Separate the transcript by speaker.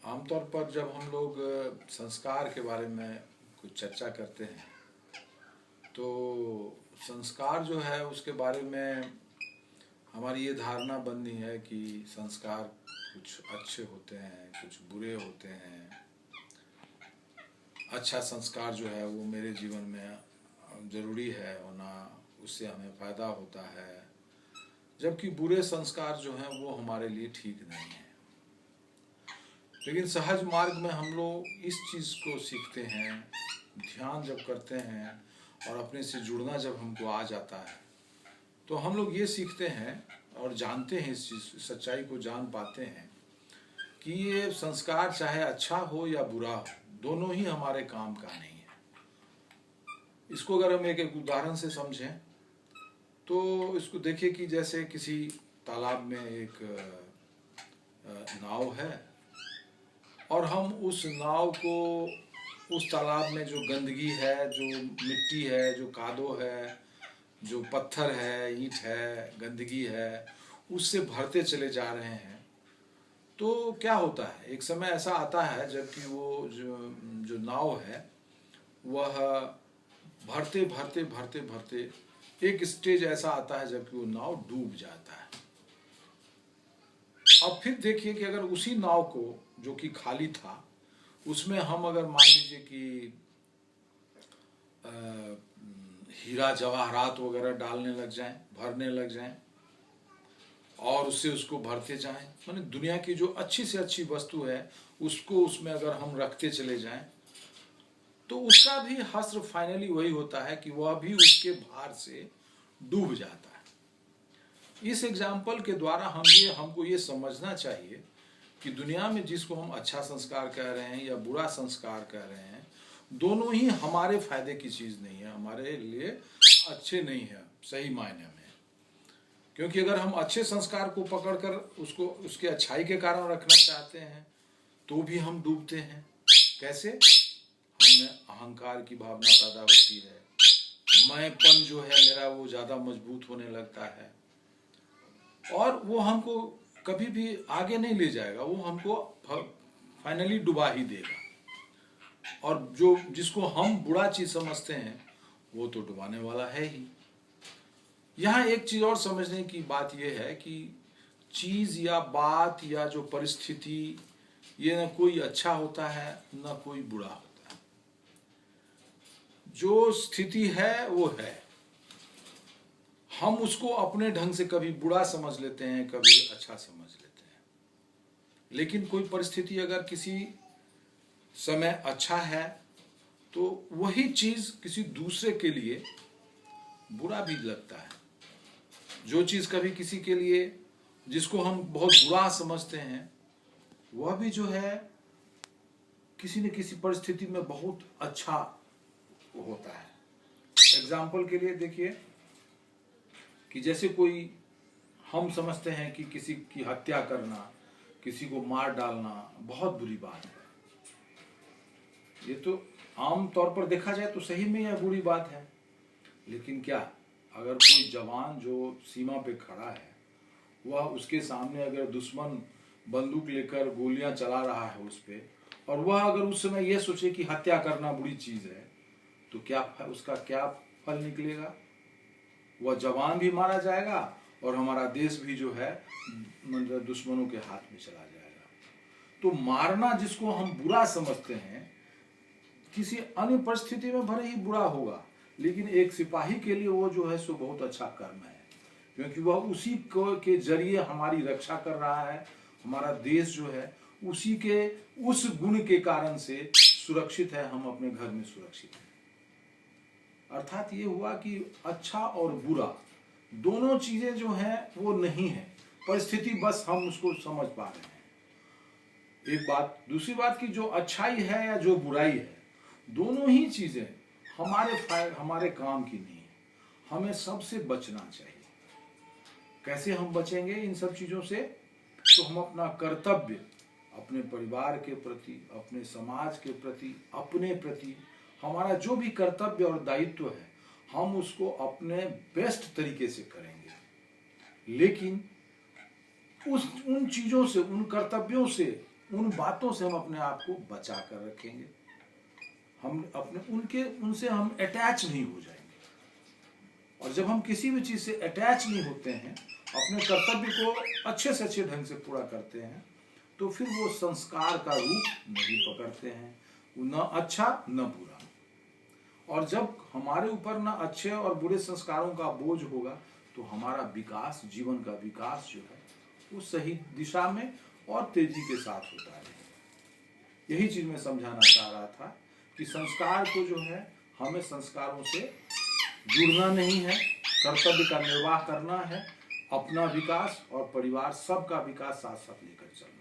Speaker 1: आमतौर पर जब हम लोग संस्कार के बारे में कुछ चर्चा करते हैं तो संस्कार जो है उसके बारे में हमारी ये धारणा बननी है कि संस्कार कुछ अच्छे होते हैं, कुछ बुरे होते हैं। अच्छा संस्कार जो है वो मेरे जीवन में ज़रूरी है होना, उससे हमें फ़ायदा होता है, जबकि बुरे संस्कार जो हैं वो हमारे लिए ठीक नहीं है। लेकिन सहज मार्ग में हम लोग इस चीज़ को सीखते हैं, ध्यान जब करते हैं और अपने से जुड़ना जब हमको आ जाता है तो हम लोग ये सीखते हैं और जानते हैं, इस चीज़ सच्चाई को जान पाते हैं कि ये संस्कार चाहे अच्छा हो या बुरा हो, दोनों ही हमारे काम का नहीं है। इसको अगर हम एक उदाहरण से समझें तो इसको देखिए कि जैसे किसी तालाब में एक नाव है और हम उस नाव को उस तालाब में जो गंदगी है, जो मिट्टी है, जो कादो है, जो पत्थर है, ईंट है, गंदगी है, उससे भरते चले जा रहे हैं। तो क्या होता है, एक समय ऐसा आता है जबकि वो जो नाव है वह भरते भरते भरते भरते एक स्टेज ऐसा आता है जबकि वो नाव डूब जाता है। अब फिर देखिए कि अगर उसी नाव को जो कि खाली था उसमें हम अगर मान लीजिए कि हीरा जवाहरात वगैरह डालने लग जाएं, भरने लग जाएं और उससे उसको भरते जाएं, माने दुनिया की जो अच्छी से अच्छी वस्तु है उसको उसमें अगर हम रखते चले जाएं तो उसका भी हश्र फाइनली वही होता है कि वह भी उसके भार से डूब जाता है। इस एग्जाम्पल के द्वारा हमको ये समझना चाहिए कि दुनिया में जिसको हम अच्छा संस्कार कह रहे हैं या बुरा संस्कार कह रहे हैं, दोनों ही हमारे फायदे की चीज़ नहीं है, हमारे लिए अच्छे नहीं है सही मायने में। क्योंकि अगर हम अच्छे संस्कार को पकड़कर उसको उसके अच्छाई के कारण रखना चाहते हैं तो भी हम डूबते हैं। कैसे? हमें अहंकार की भावना पैदा होती है, मैंपन जो है मेरा वो ज़्यादा मजबूत होने लगता है और वो हमको कभी भी आगे नहीं ले जाएगा, वो हमको फाइनली डुबा ही देगा। और जो जिसको हम बुरा चीज़ समझते हैं वो तो डुबाने वाला है ही। यहाँ एक चीज़ और समझने की बात यह है कि चीज़ या बात या जो परिस्थिति ये न कोई अच्छा होता है न कोई बुरा होता है। जो स्थिति है वो है, हम उसको अपने ढंग से कभी बुरा समझ लेते हैं, कभी अच्छा समझ लेते हैं। लेकिन कोई परिस्थिति अगर किसी समय अच्छा है तो वही चीज़ किसी दूसरे के लिए बुरा भी लगता है। जो चीज़ कभी किसी के लिए जिसको हम बहुत बुरा समझते हैं वह भी जो है किसी न किसी परिस्थिति में बहुत अच्छा होता है। एग्जाम्पल के लिए देखिए कि जैसे कोई हम समझते हैं कि किसी की हत्या करना, किसी को मार डालना बहुत बुरी बात है। ये तो आम तौर पर देखा जाए तो सही में यह बुरी बात है। लेकिन क्या अगर कोई जवान जो सीमा पे खड़ा है वह उसके सामने अगर दुश्मन बंदूक लेकर गोलियां चला रहा है उस पे और वह अगर उस समय यह सोचे कि हत्या करना बुरी चीज़ है तो क्या उसका क्या फल निकलेगा? वह जवान भी मारा जाएगा और हमारा देश भी जो है मतलब दुश्मनों के हाथ में चला जाएगा। तो मारना जिसको हम बुरा समझते हैं किसी अन्य परिस्थिति में भले ही बुरा होगा, लेकिन एक सिपाही के लिए वो जो है सो बहुत अच्छा कर्म है, क्योंकि वह उसी के जरिए हमारी रक्षा कर रहा है। हमारा देश जो है उसी के उस गुण के कारण से सुरक्षित है, हम अपने घर में सुरक्षित हैं। अर्थात ये हुआ कि अच्छा और बुरा दोनों चीजें जो हैं वो नहीं है, परिस्थिति बस हम उसको समझ पा रहे हैं। एक बात। दूसरी बात कि जो अच्छाई है या जो बुराई है, दोनों ही चीजें हमारे काम की नहीं है। हमें सबसे बचना चाहिए। कैसे हम बचेंगे इन सब चीजों से? तो हम अपना कर्तव्य अपने परिवार के प्रति, अपने समाज के प्रति, अपने प्रति हमारा जो भी कर्तव्य और दायित्व है हम उसको अपने बेस्ट तरीके से करेंगे। लेकिन उन चीजों से, उन कर्तव्यों से उन बातों से हम अपने आप को बचा कर रखेंगे, हम अपने उनसे हम अटैच नहीं हो जाएंगे। और जब हम किसी भी चीज से अटैच नहीं होते हैं, अपने कर्तव्य को अच्छे से अच्छे ढंग से पूरा करते हैं, तो फिर वो संस्कार का रूप नहीं पकड़ते हैं, न अच्छा न बुरा। और जब हमारे ऊपर ना अच्छे और बुरे संस्कारों का बोझ होगा, तो हमारा विकास, जीवन का विकास जो है वो सही दिशा में और तेजी के साथ होता है। यही चीज मैं समझाना चाह रहा था कि संस्कार को जो है, हमें संस्कारों से जुड़ना नहीं है, कर्तव्य का निर्वाह करना है, अपना विकास और परिवार सबका विकास साथ साथ लेकर चलना।